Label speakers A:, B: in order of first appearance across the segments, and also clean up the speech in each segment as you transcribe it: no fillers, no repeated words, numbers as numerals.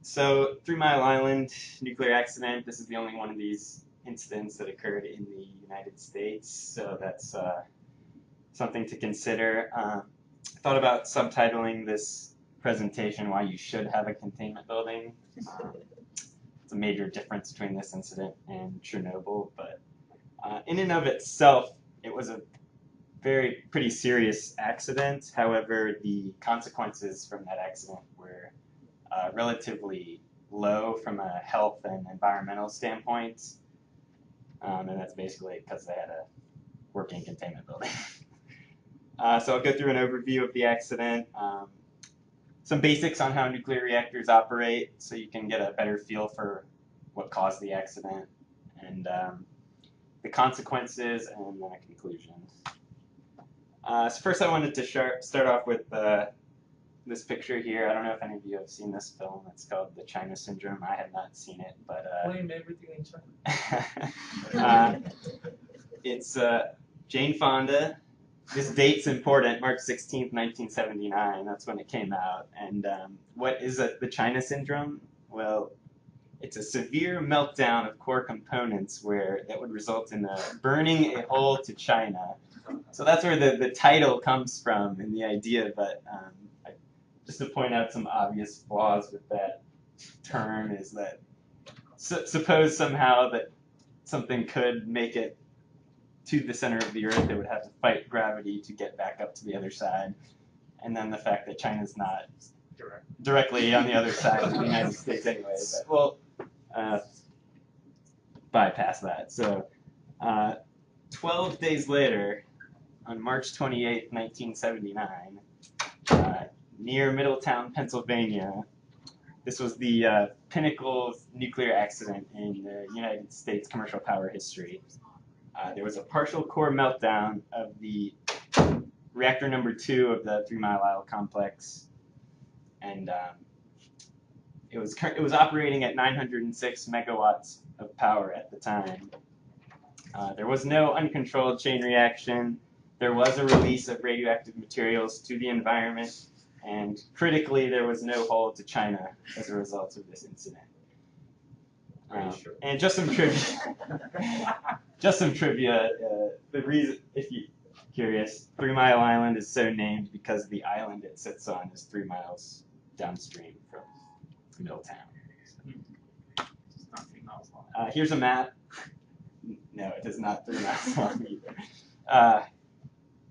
A: So, 3 Mile Island nuclear accident. This is the only one of these incidents that occurred in the United States, so that's something to consider. I thought about subtitling this presentation, Why You Should Have a Containment Building. It's a major difference between this incident and Chernobyl, but in and of itself, it was a pretty serious accident. However, the consequences from that accident were relatively low from a health and environmental standpoint, and that's basically because they had a working containment building. So I'll go through an overview of the accident, some basics on how nuclear reactors operate so you can get a better feel for what caused the accident, and the consequences, and then a conclusion. So first I wanted to start off with this picture here. I don't know if any of you have seen this film. It's called The China Syndrome. I have not seen it, but
B: blame everything in China.
A: It's Jane Fonda. This date's important, March 16th, 1979. That's when it came out. And what is the China Syndrome? Well, it's a severe meltdown of core components that would result in burning a hole to China. So that's where the title comes from, and the idea, but just to point out some obvious flaws with that term is that suppose somehow that something could make it to the center of the Earth, it would have to fight gravity to get back up to the other side. And then the fact that China's not directly on the other side of the United States anyway. But we'll bypass that. So 12 days later, on March 28, 1979, near Middletown, Pennsylvania, this was the pinnacle nuclear accident in the United States commercial power history. There was a partial core meltdown of the reactor number 2 of the 3 Mile Island complex, and it was operating at 906 megawatts of power at the time. There was no uncontrolled chain reaction. There was a release of radioactive materials to the environment, and critically, there was no hole to China as a result of this incident. And just some trivia. The reason, if you're curious, 3 Mile Island is so named because the island it sits on is 3 miles downstream from Middletown.
B: It's not 3 miles long.
A: Here's a map. No, it is not 3 miles long either.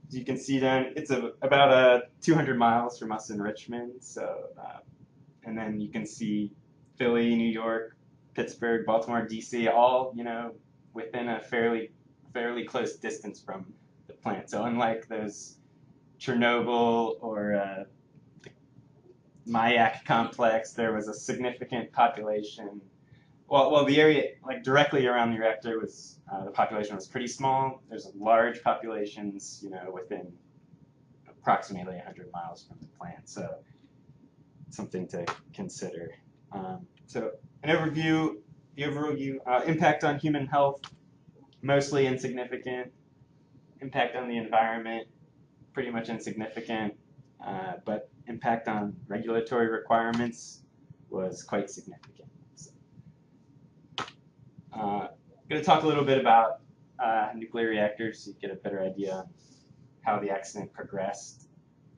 A: As you can see down, it's about 200 miles from us in Richmond. So, and then you can see Philly, New York, Pittsburgh, Baltimore, D.C., all within a fairly close distance from the plant. So unlike those Chernobyl or the Mayak complex, there was a significant population. Well, the area directly around the reactor was the population was pretty small. There's large populations, within approximately 100 miles from the plant. So something to consider. So an overview. The overview impact on human health, mostly insignificant. Impact on the environment, pretty much insignificant. But impact on regulatory requirements was quite significant. So, I'm going to talk a little bit about nuclear reactors so you get a better idea on how the accident progressed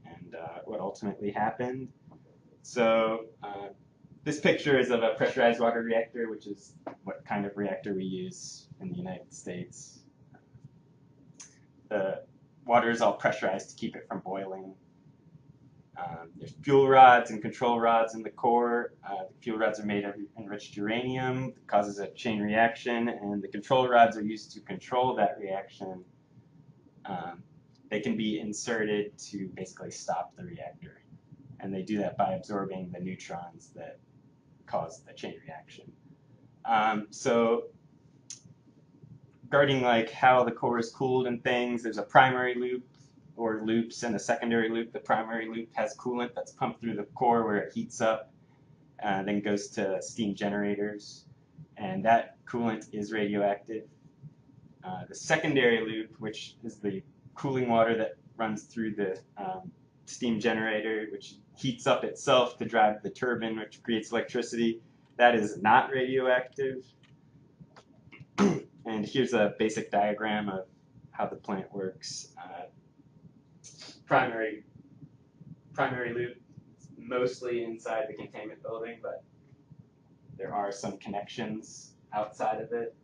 A: and what ultimately happened. So this picture is of a pressurized water reactor, which is what kind of reactor we use in the United States. The water is all pressurized to keep it from boiling. There's fuel rods and control rods in the core. The fuel rods are made of enriched uranium that causes a chain reaction, and the control rods are used to control that reaction. They can be inserted to basically stop the reactor, and they do that by absorbing the neutrons that cause the chain reaction. So regarding how the core is cooled and things, there's a primary loop or loops and a secondary loop. The primary loop has coolant that's pumped through the core where it heats up, then goes to steam generators, and that coolant is radioactive. The secondary loop, which is the cooling water that runs through the steam generator, which heats up itself to drive the turbine, which creates electricity. That is not radioactive. And here's a basic diagram of how the plant works. Primary loop, mostly inside the containment building, but there are some connections outside of it.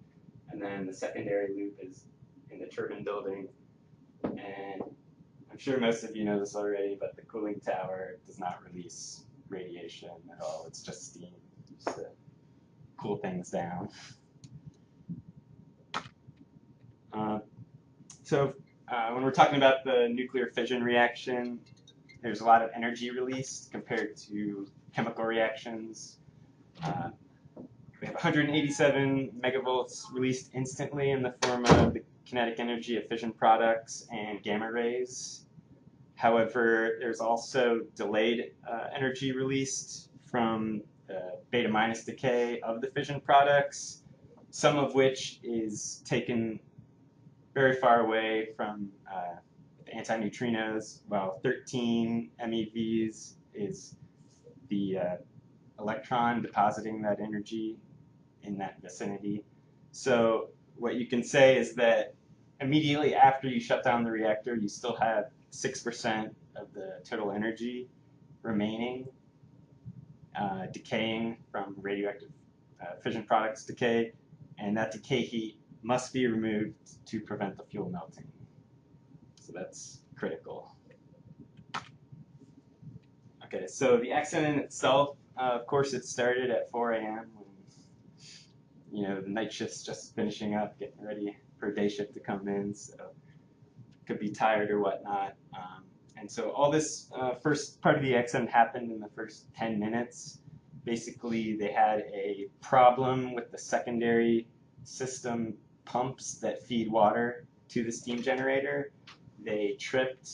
A: And then the secondary loop is in the turbine building. And I'm sure most of you know this already, but the cooling tower does not release radiation at all. It's just steam, just to cool things down. When we're talking about the nuclear fission reaction, there's a lot of energy released compared to chemical reactions. We have 187 megavolts released instantly in the form of the kinetic energy of fission products and gamma rays. However, there's also delayed energy released from beta minus decay of the fission products, some of which is taken very far away from the antineutrinos, while 13 MeVs is the electron depositing that energy in that vicinity. So what you can say is that immediately after you shut down the reactor, you still have 6% of the total energy remaining, decaying from radioactive fission products decay, and that decay heat must be removed to prevent the fuel melting. So that's critical. Okay, so the accident itself, of course, it started at 4 a.m. when the night shift's just finishing up, getting ready for day shift to come in, so could be tired or whatnot. And so all this first part of the accident happened in the first 10 minutes. Basically, they had a problem with the secondary system pumps that feed water to the steam generator. They tripped,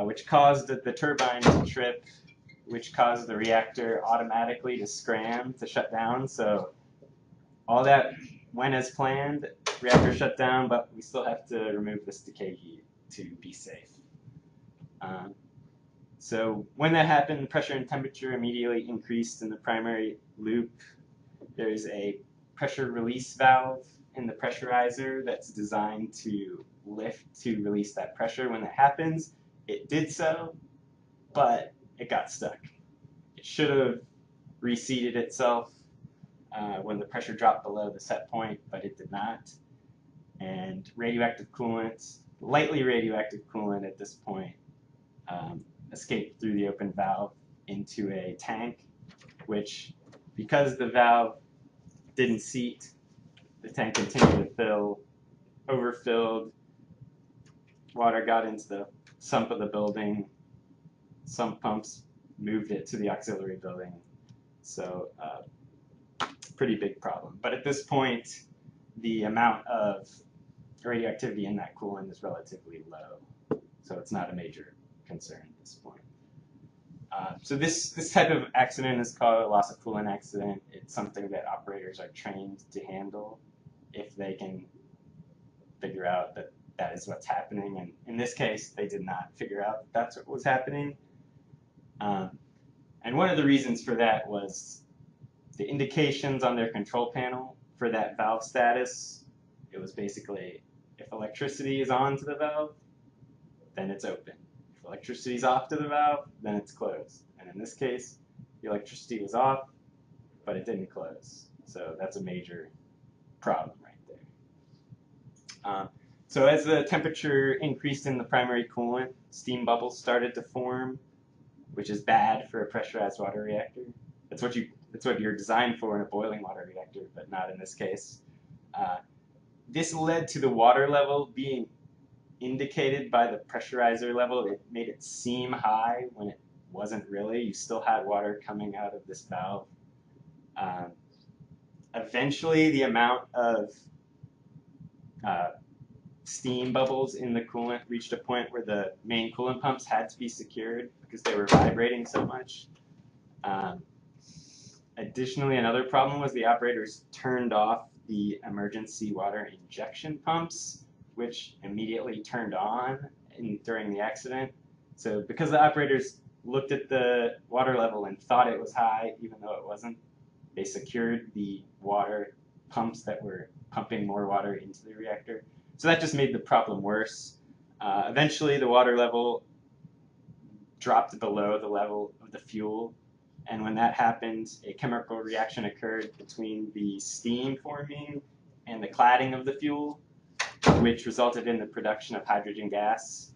A: which caused the turbine to trip, which caused the reactor automatically to scram to shut down. So all that went as planned. Reactor shut down, but we still have to remove this decay heat to be safe. So when that happened, pressure and temperature immediately increased in the primary loop. There's a pressure release valve in the pressurizer that's designed to lift to release that pressure. When that happens, it did so, but it got stuck. It should have reseated itself when the pressure dropped below the set point, but it did not. And radioactive coolant, lightly radioactive coolant at this point, escaped through the open valve into a tank, which, because the valve didn't seat, the tank continued to fill, overfilled, water got into the sump of the building, sump pumps moved it to the auxiliary building. So pretty big problem. But at this point, the amount of radioactivity in that coolant is relatively low, so it's not a major concern at this point. So this type of accident is called a loss of coolant accident. It's something that operators are trained to handle if they can figure out that that is what's happening. And in this case, they did not figure out that that's what was happening. And one of the reasons for that was the indications on their control panel for that valve status. It was basically, if electricity is on to the valve, then it's open. If electricity is off to the valve, then it's closed. And in this case, the electricity was off, but it didn't close. So that's a major problem right there. So as the temperature increased in the primary coolant, steam bubbles started to form, which is bad for a pressurized water reactor. That's what you're designed for in a boiling water reactor, but not in this case. This led to the water level being indicated by the pressurizer level. It made it seem high when it wasn't really. You still had water coming out of this valve. Eventually, the amount of steam bubbles in the coolant reached a point where the main coolant pumps had to be secured because they were vibrating so much. Additionally, another problem was the operators turned off the emergency water injection pumps, which immediately turned on during the accident. So because the operators looked at the water level and thought it was high, even though it wasn't. They secured the water pumps that were pumping more water into the reactor. So that just made the problem worse. Eventually, the water level dropped below the level of the fuel. And when that happened, a chemical reaction occurred between the steam forming and the cladding of the fuel, which resulted in the production of hydrogen gas,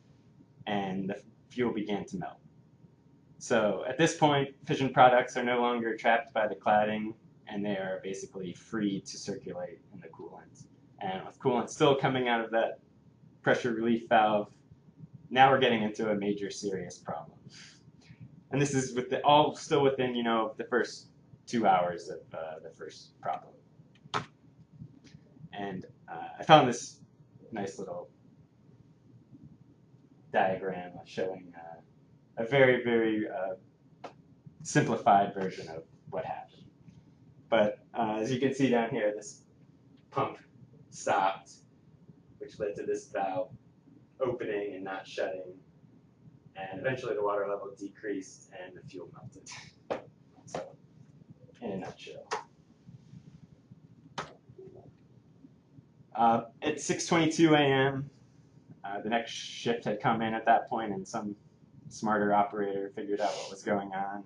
A: and the fuel began to melt. So at this point, fission products are no longer trapped by the cladding, and they are basically free to circulate in the coolant. And with coolant still coming out of that pressure relief valve, now we're getting into a major serious problem. And this is with all still within, the first 2 hours of the first problem. And I found this nice little diagram showing a very, very simplified version of what happened. But as you can see down here, this pump stopped, which led to this valve opening and not shutting. And eventually the water level decreased and the fuel melted. So, in a nutshell. At 6:22 a.m., the next shift had come in at that point, and some smarter operator figured out what was going on.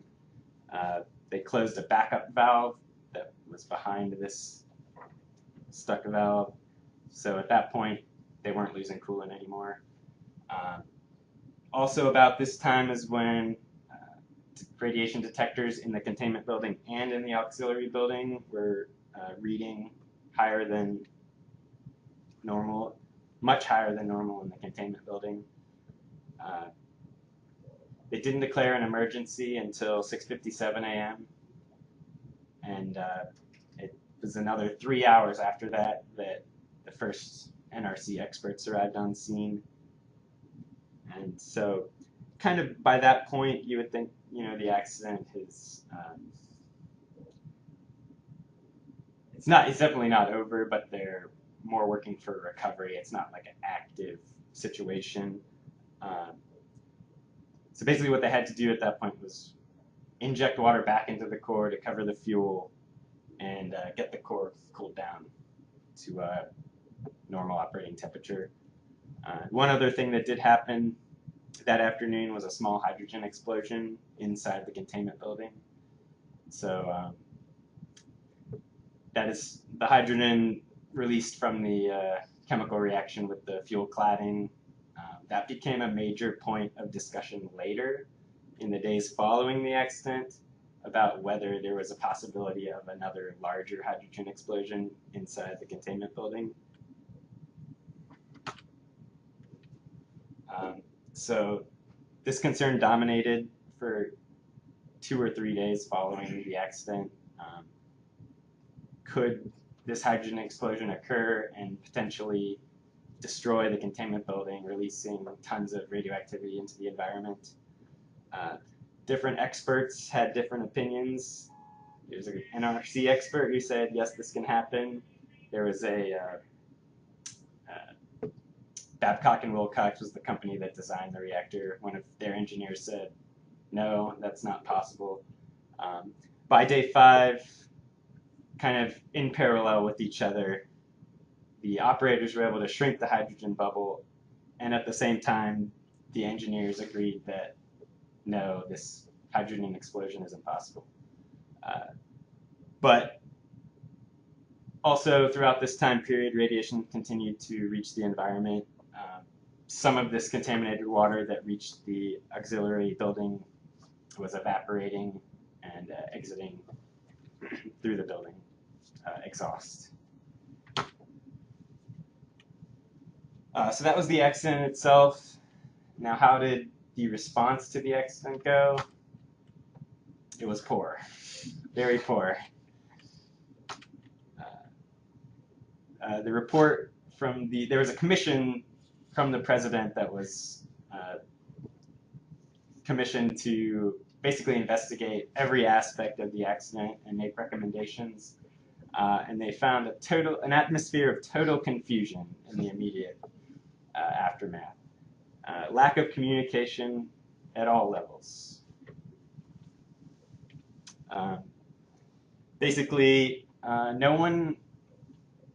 A: They closed a backup valve that was behind this stuck valve. So at that point, they weren't losing coolant anymore. Also about this time is when radiation detectors in the containment building and in the auxiliary building were reading higher than normal, much higher than normal in the containment building. They didn't declare an emergency until 6:57 a.m. And it was another 3 hours after that that the first NRC experts arrived on scene. And so kind of by that point, you would think, the accident is, it's definitely not over, but they're more working for recovery. It's not like an active situation. So basically what they had to do at that point was inject water back into the core to cover the fuel and get the core cooled down to normal operating temperature. One other thing that did happen that afternoon was a small hydrogen explosion inside the containment building. So that is the hydrogen released from the chemical reaction with the fuel cladding. That became a major point of discussion later in the days following the accident about whether there was a possibility of another larger hydrogen explosion inside the containment building. So this concern dominated for 2 or 3 days following the accident. Could this hydrogen explosion occur and potentially destroy the containment building, releasing tons of radioactivity into the environment? Different experts had different opinions. There's an NRC expert who said, yes, this can happen. There was a Babcock & Wilcox was the company that designed the reactor. One of their engineers said, no, that's not possible. By day 5, kind of in parallel with each other, the operators were able to shrink the hydrogen bubble, and at the same time, the engineers agreed that no, this hydrogen explosion is impossible. But also throughout this time period, radiation continued to reach the environment. Some of this contaminated water that reached the auxiliary building was evaporating and exiting through the building exhaust. So that was the accident itself. Now, how did the response to the accident go? It was poor, very poor. The report from there was a commission from the president that was commissioned to basically investigate every aspect of the accident and make recommendations. And they found an atmosphere of total confusion in the immediate aftermath. Lack of communication at all levels. Basically,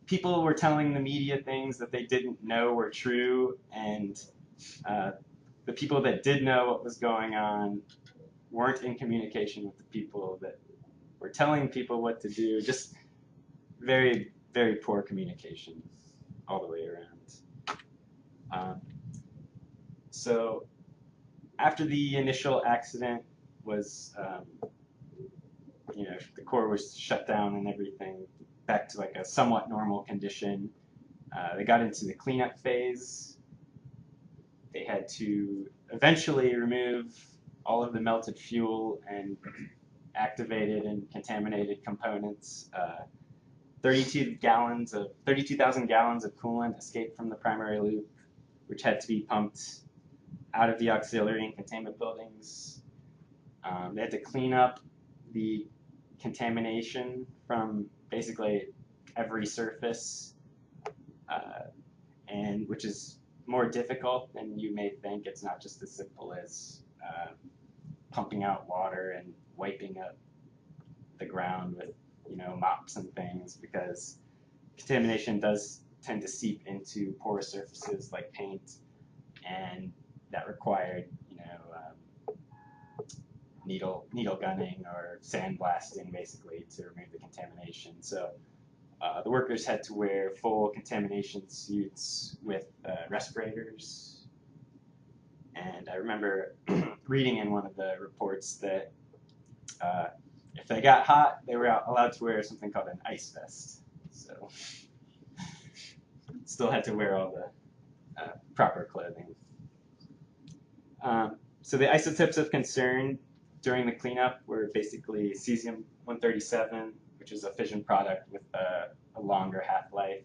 A: people were telling the media things that they didn't know were true, and the people that did know what was going on weren't in communication with the people that were telling people what to do. Just very, very poor communication all the way around. So after the initial accident was, the core was shut down and everything, back to like a somewhat normal condition, they got into the cleanup phase. They had to eventually remove all of the melted fuel and activated and contaminated components. 32,000 gallons of coolant escaped from the primary loop, which had to be pumped out of the auxiliary and containment buildings. They had to clean up the contamination from basically every surface, and which is more difficult than you may think. It's not just as simple as pumping out water and wiping up the ground with mops and things, because contamination does tend to seep into porous surfaces like paint, and that required needle gunning or sandblasting basically to remove the contamination. So the workers had to wear full contamination suits with respirators. And I remember reading in one of the reports that if they got hot, they were allowed to wear something called an ice vest. So still had to wear all the proper clothing. So the isotopes of concern during the cleanup were basically cesium-137, which is a fission product with a longer half-life,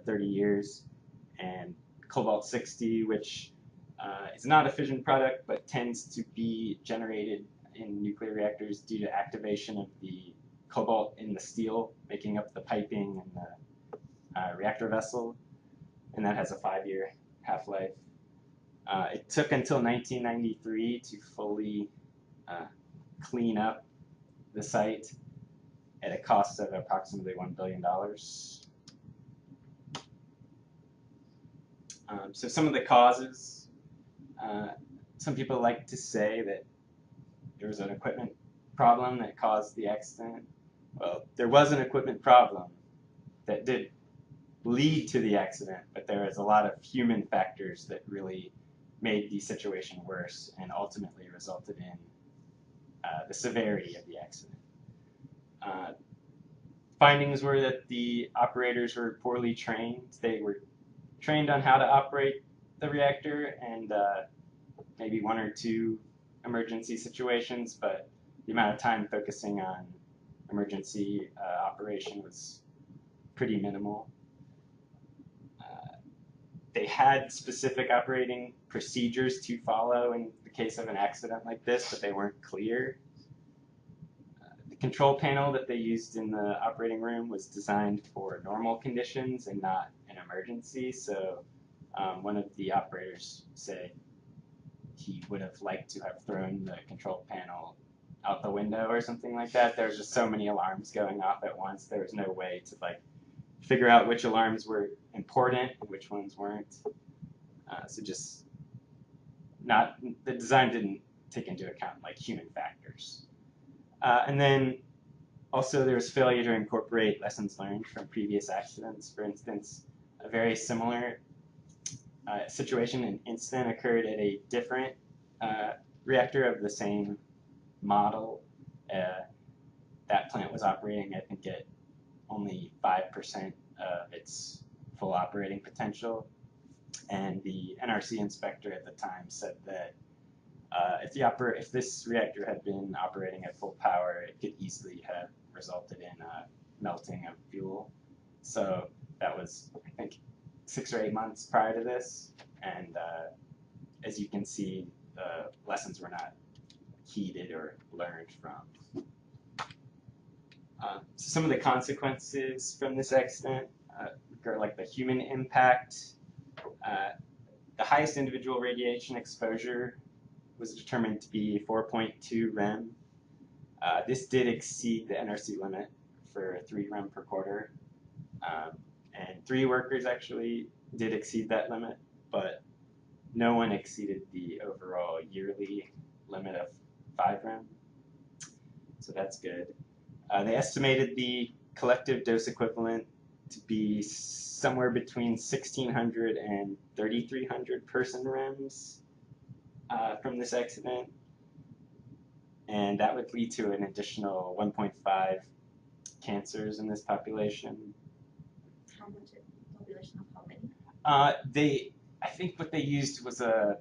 A: 30 years, and cobalt-60, which is not a fission product but tends to be generated in nuclear reactors due to activation of the cobalt in the steel, making up the piping and the reactor vessel, and that has a 5-year half-life. It took until 1993 to fully clean up the site at a cost of approximately $1 billion. So some of the causes, some people like to say that there was an equipment problem that caused the accident. Well, there was an equipment problem that did lead to the accident, but there was a lot of human factors that really made the situation worse and ultimately resulted in the severity of the accident. Findings were that the operators were poorly trained. They were trained on how to operate the reactor and maybe 1 or 2 emergency situations, but the amount of time focusing on emergency operation was pretty minimal. They had specific operating procedures to follow in the case of an accident like this, but they weren't clear. The control panel that they used in the operating room was designed for normal conditions and not an emergency, so one of the operators said he would have liked to have thrown the control panel out the window or something like that. There was just so many alarms going off at once. There was no way to figure out which alarms were important and which ones weren't. So just the design didn't take into account human factors. And then also there was failure to incorporate lessons learned from previous accidents. For instance, a very similar situation and incident occurred at a different reactor of the same model. That plant was operating, I think, at only 5% of its full operating potential, and the NRC inspector at the time said that if this reactor had been operating at full power, it could easily have resulted in melting of fuel. So that was, I think, 6 or 8 months prior to this, and as you can see, the lessons were not heeded or learned from. So some of the consequences from this accident are the human impact. The highest individual radiation exposure was determined to be 4.2 rem. This did exceed the NRC limit for 3 rem per quarter, and 3 workers actually did exceed that limit, but no one exceeded the overall yearly limit of 5 rem, so that's good. They estimated the collective dose equivalent to be somewhere between 1,600 and 3,300 person rems from this accident, and that would lead to an additional 1.5 cancers in this population.
C: How much population of how many?
A: I think what they used was a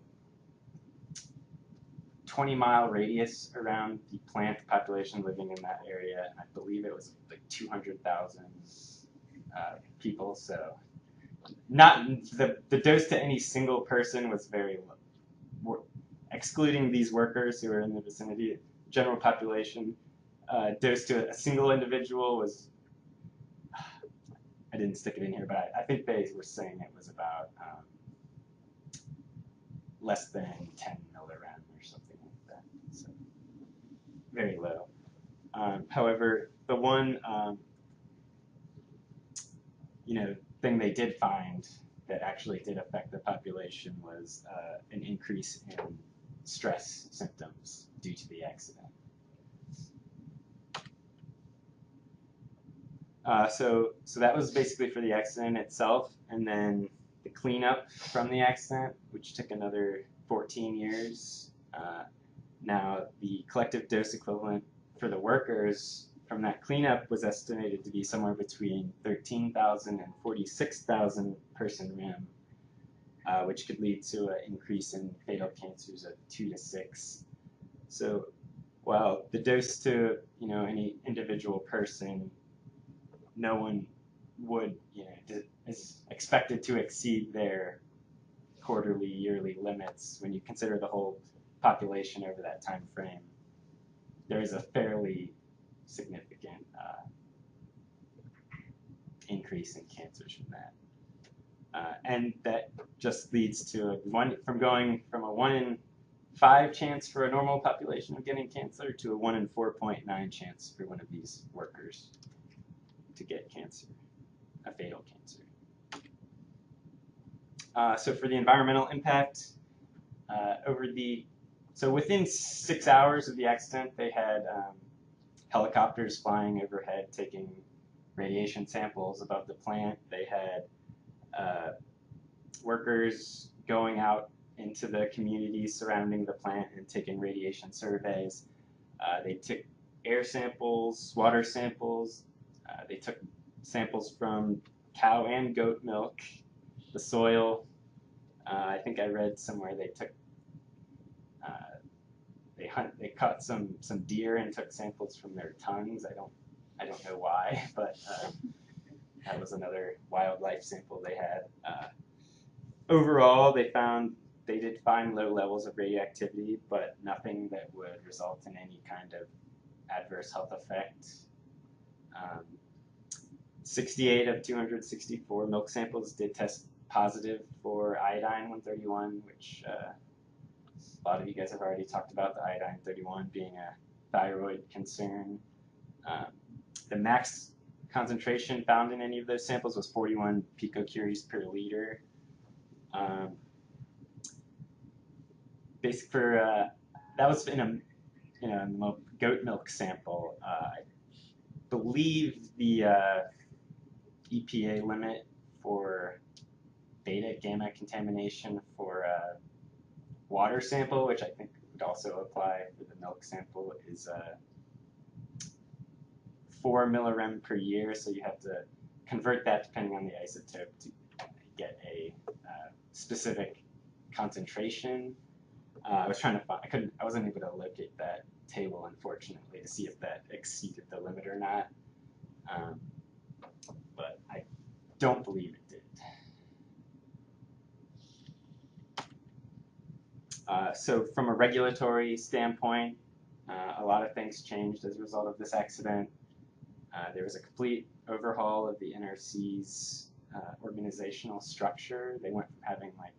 A: 20-mile radius around the plant population living in that area, and I believe it was like 200,000 people. So, not the dose to any single person was very low, excluding these workers who were in the vicinity. General population dose to a single individual was, I didn't stick it in here, but I think they were saying it was about less than 10 millirem or something like that, so very low. However, the one thing they did find that actually did affect the population was an increase in stress symptoms due to the accident. So that was basically for the accident itself, and then the cleanup from the accident, which took another 14 years. Now, the collective dose equivalent for the workers from that cleanup was estimated to be somewhere between 13,000 and 46,000 person rem, which could lead to an increase in fatal cancers of 2 to 6. So while the dose to any individual person, no one would is expected to exceed their quarterly, yearly limits when you consider the whole population over that time frame. There is a fairly significant increase in cancers from that, and that just leads to going from a 1 in 5 chance for a normal population of getting cancer to a 1 in 4.9 chance for one of these workers to get cancer, a fatal cancer. So for the environmental impact, so within 6 hours of the accident, they had helicopters flying overhead taking radiation samples above the plant. They had workers going out into the communities surrounding the plant and taking radiation surveys. They took air samples, water samples. They took samples from cow and goat milk, the soil. I think I read somewhere they took they caught some deer and took samples from their tongues. I don't know why, but that was another wildlife sample they had. Overall, they did find low levels of radioactivity, but nothing that would result in any kind of adverse health effect. 68 of 264 milk samples did test positive for iodine-131, which a lot of you guys have already talked about, the iodine-31 being a thyroid concern. The max concentration found in any of those samples was 41 picocuries per liter. That was in a goat milk sample. I believe the EPA limit for beta gamma contamination for a water sample, which I think would also apply for the milk sample, is 4 millirem per year. So you have to convert that depending on the isotope to get a specific concentration. I was trying to find, I wasn't able to locate that table, unfortunately, to see if that exceeded the limit or not. But I don't believe it did. So from a regulatory standpoint, a lot of things changed as a result of this accident. There was a complete overhaul of the NRC's organizational structure. They went from having like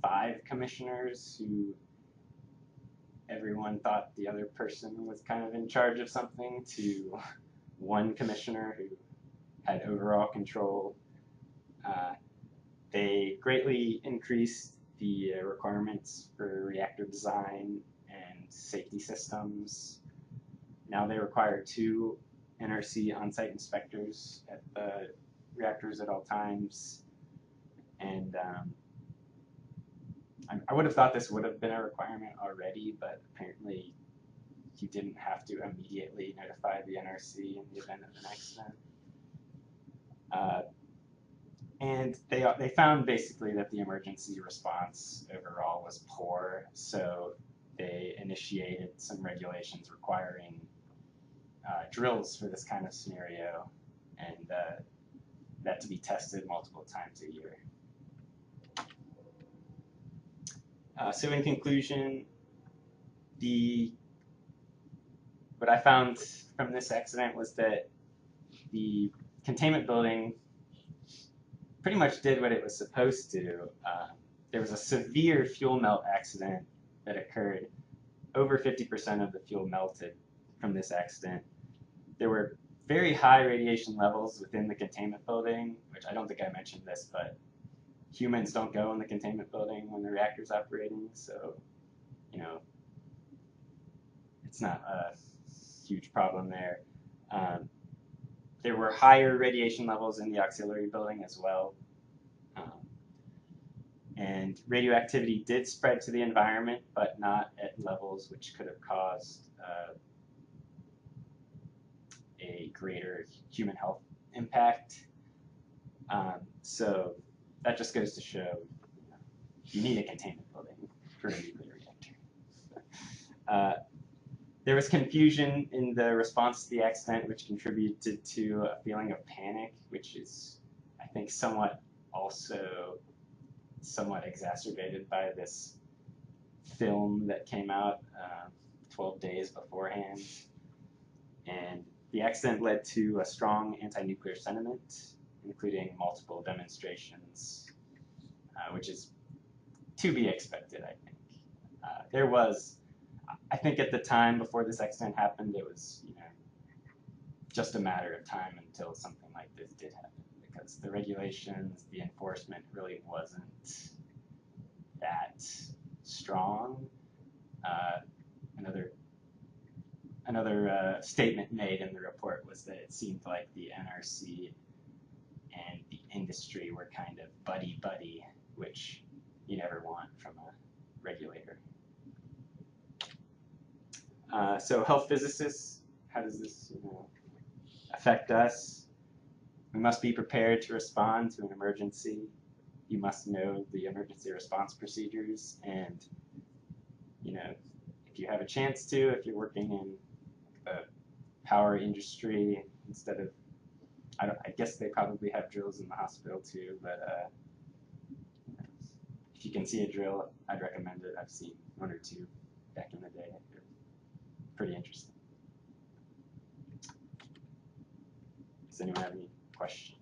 A: 5 commissioners who everyone thought the other person was kind of in charge of something to one commissioner who had overall control. They greatly increased the requirements for reactor design and safety systems. Now they require 2 NRC on-site inspectors at the reactors at all times. And I would have thought this would have been a requirement already, but apparently you didn't have to immediately notify the NRC in the event of an accident. And they found basically that the emergency response overall was poor, so they initiated some regulations requiring drills for this kind of scenario, and that to be tested multiple times a year. So in conclusion, what I found from this accident was that the containment building pretty much did what it was supposed to. There was a severe fuel melt accident that occurred. Over 50% of the fuel melted from this accident. There were very high radiation levels within the containment building, which I don't think I mentioned this, but humans don't go in the containment building when the reactor's operating, so, you know, it's not a huge problem there. There were higher radiation levels in the auxiliary building as well. And radioactivity did spread to the environment, but not at levels which could have caused a greater human health impact. So that just goes to show you need a containment building for a nuclear reactor. There was confusion in the response to the accident, which contributed to a feeling of panic, which is, I think, somewhat exacerbated by this film that came out 12 days beforehand. And the accident led to a strong anti-nuclear sentiment, including multiple demonstrations, which is to be expected, I think. There was, I think at the time before this accident happened, it was, you know, just a matter of time until something like this did happen, because the regulations, the enforcement really wasn't that strong. Another statement made in the report was that it seemed like the NRC and the industry were kind of buddy-buddy, which you never want from a regulator. So health physicists, how does this affect us? We must be prepared to respond to an emergency. You must know the emergency response procedures, and if you have a chance to, if you're working in the power industry, instead of, I guess they probably have drills in the hospital too, but if you can see a drill, I'd recommend it. I've seen 1 or 2 back in the day. They're pretty interesting. Does anyone have any questions?